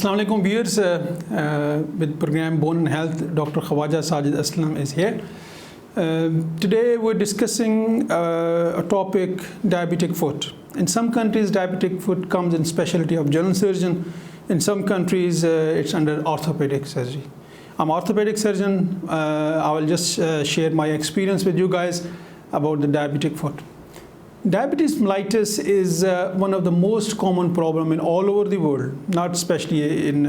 Assalamu alaikum viewers, with program Bone and Health, Dr. Khawaja Sajid Aslam is here. Today we're discussing a topic, diabetic foot. In some countries, diabetic foot comes in specialty of general surgeon. In some countries, it's under orthopedic surgery. I'm an orthopedic surgeon. I will just share my experience with you guys about the diabetic foot. Diabetes mellitus is one of the most common problem in all over the world, not especially in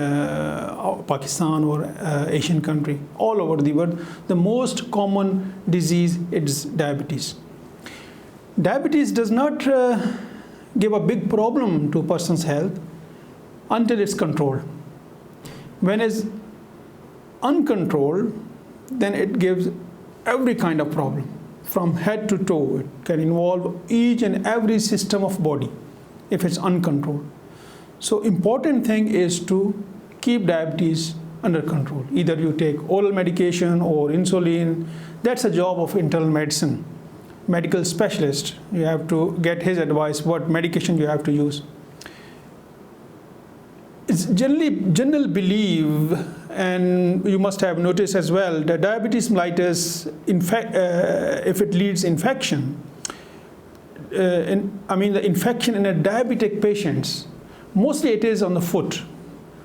Pakistan or Asian country, all over the world. The most common disease is diabetes. Diabetes does not give a big problem to a person's health until it's controlled. When it's uncontrolled, then it gives every kind of problem. From head to toe, it can involve each and every system of body if it's uncontrolled. So important thing is to keep diabetes under control. Either you take oral medication or insulin. That's a job of internal medicine. Medical specialist, you have to get his advice what medication you have to use. It's general belief, and you must have noticed as well, that diabetes mellitus, if it leads infection, the infection in a diabetic patients, mostly it is on the foot.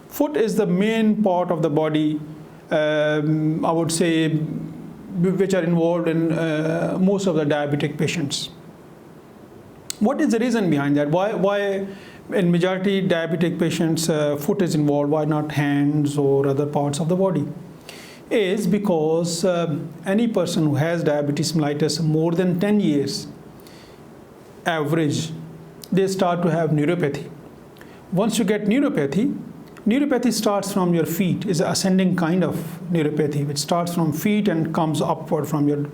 Foot is the main part of the body, I would say, which are involved in most of the diabetic patients. What is the reason behind that? Why in majority diabetic patients foot is involved, why not hands or other parts of the body? Is because any person who has diabetes mellitus more than 10 years average, they start to have neuropathy. Once you get neuropathy starts from your feet, is an ascending kind of neuropathy, which starts from feet and comes upward from your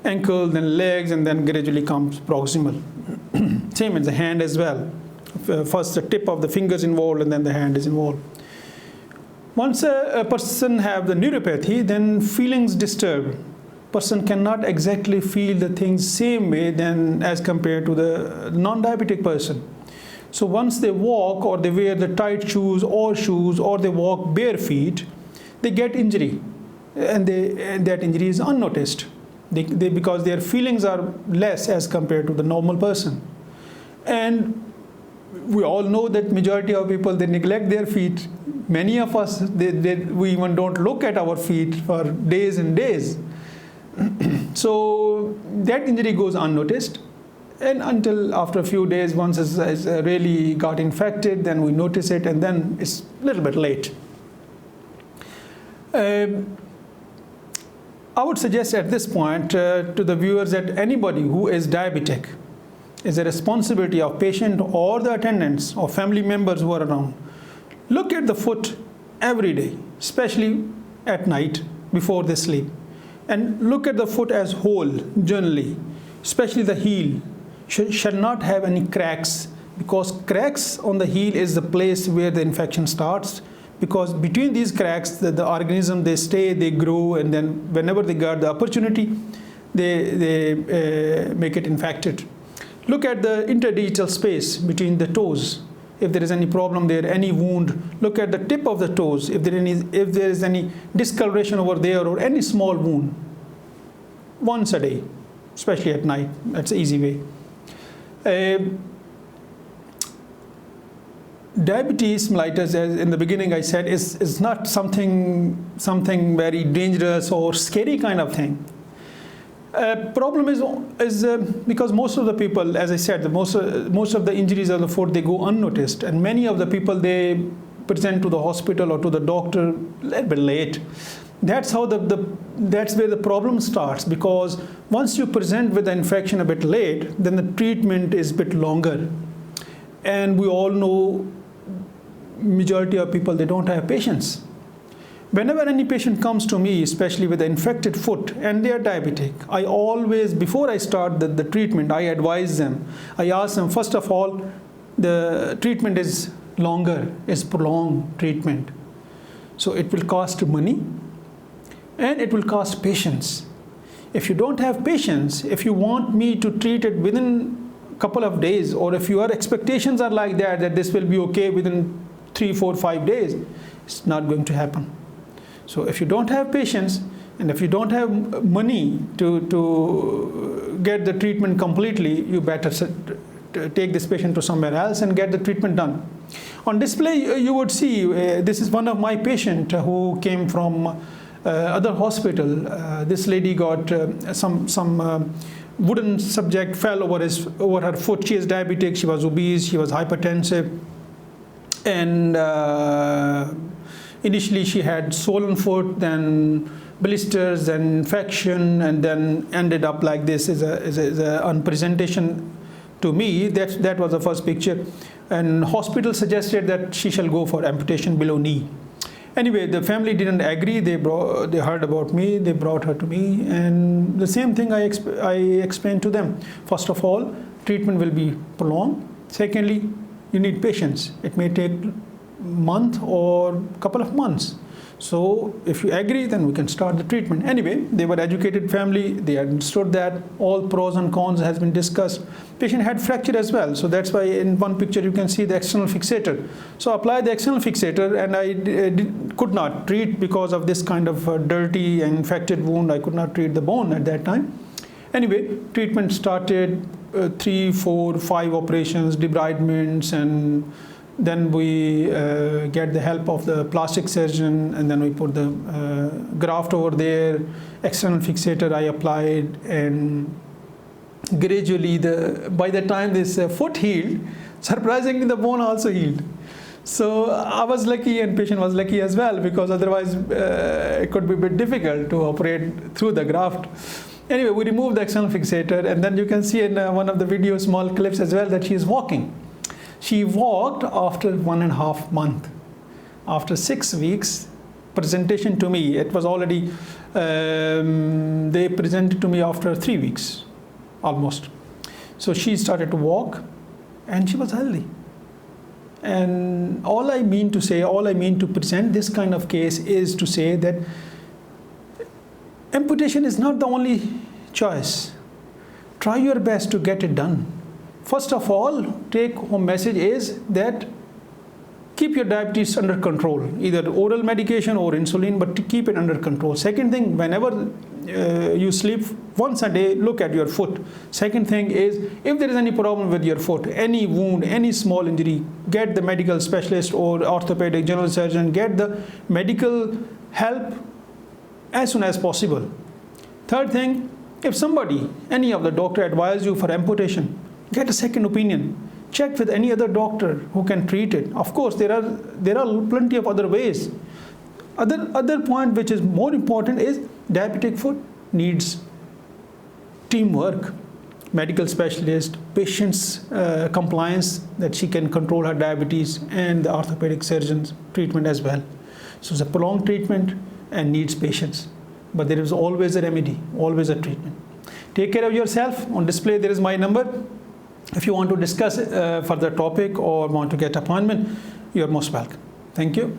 ankle, then legs, and then gradually comes proximal. Same in the hand as well. First the tip of the fingers involved and then the hand is involved. Once a person have the neuropathy, then feelings disturb. Person cannot exactly feel the things same way than as compared to the non-diabetic person. So once they walk or they wear the tight shoes or they walk bare feet, they get injury, and that injury is unnoticed. Because their feelings are less as compared to the normal person. And we all know that majority of people, they neglect their feet. Many of us, we even don't look at our feet for days and days. So that injury goes unnoticed, and until after a few days, once it's really got infected, then we notice it, and then it's a little bit late. I would suggest at this point to the viewers that anybody who is diabetic, is a responsibility of patient or the attendants or family members who are around. Look at the foot every day, especially at night before they sleep. And look at the foot as whole, generally, especially the heel. Shall not have any cracks, because cracks on the heel is the place where the infection starts. Because between these cracks, the organism, they stay, they grow, and then whenever they got the opportunity, they make it infected. Look at the interdigital space between the toes. If there is any problem there, any wound, look at the tip of the toes. If there is any discoloration over there or any small wound, once a day, especially at night. That's an easy way. Diabetes mellitus, as in the beginning I said, is not something very dangerous or scary kind of thing. Problem is because most of the people, as I said, most of the injuries of the foot, they go unnoticed, and many of the people, they present to the hospital or to the doctor a little bit late. That's how that's where the problem starts, because once you present with the infection a bit late, then the treatment is a bit longer. And we all know majority of people, they don't have patience. Whenever any patient comes to me, especially with an infected foot and they are diabetic, I always, before I start the treatment, I advise them. I ask them, first of all, the treatment is longer, is prolonged treatment. So it will cost money and it will cost patience. If you don't have patience, if you want me to treat it within a couple of days, or if your expectations are like that this will be okay within 3, 4, 5 days. It's not going to happen. So if you don't have patience, and if you don't have money to get the treatment completely, you better take this patient to somewhere else and get the treatment done. On display, you would see, this is one of my patients who came from other hospital. This lady got some wooden subject fell over her foot. She is diabetic, she was obese, she was hypertensive, and initially she had swollen foot, then blisters, then infection, and then ended up like this is a presentation to me. That was the first picture, and hospital suggested that she shall go for amputation below knee. Anyway, the family didn't agree. They heard about me, they brought her to me, and the same thing I explained to them. First of all, treatment will be prolonged. Secondly, you need patience. It may take a month or a couple of months. So if you agree, then we can start the treatment. Anyway, they were educated family. They understood that all pros and cons has been discussed. Patient had fracture as well. So that's why in one picture you can see the external fixator. So apply the external fixator, and I could not treat because of this kind of dirty and infected wound. I could not treat the bone at that time. Anyway, treatment started, 3, 4, 5 operations, debridements, and then we get the help of the plastic surgeon, and then we put the graft over there, external fixator I applied, and gradually by the time this foot healed, surprisingly the bone also healed. So I was lucky, and patient was lucky as well, because otherwise it could be a bit difficult to operate through the graft. Anyway, we removed the external fixator, and then you can see in one of the video small clips as well that she is walking. She walked after 1.5 months. After 6 weeks, presentation to me, it was already, they presented to me after 3 weeks, almost. So she started to walk, and she was healthy. And all I mean to present this kind of case is to say that amputation is not the only choice. Try your best to get it done. First of all, take home message is that keep your diabetes under control, either oral medication or insulin, but to keep it under control. Second thing, whenever you sleep, once a day, look at your foot. Second thing is, if there is any problem with your foot, any wound, any small injury, get the medical specialist or orthopedic general surgeon, get the medical help as soon as possible. Third thing, if somebody, any of the doctor advise you for amputation, get a second opinion. Check with any other doctor who can treat it. Of course, there are plenty of other ways. Other point which is more important is diabetic foot needs teamwork, medical specialist, patient's compliance, that she can control her diabetes, and the orthopedic surgeon's treatment as well. So it's a prolonged treatment and needs patience. But there is always a remedy, always a treatment. Take care of yourself. On display there is my number. If you want to discuss further topic or want to get appointment, you are most welcome. Thank you.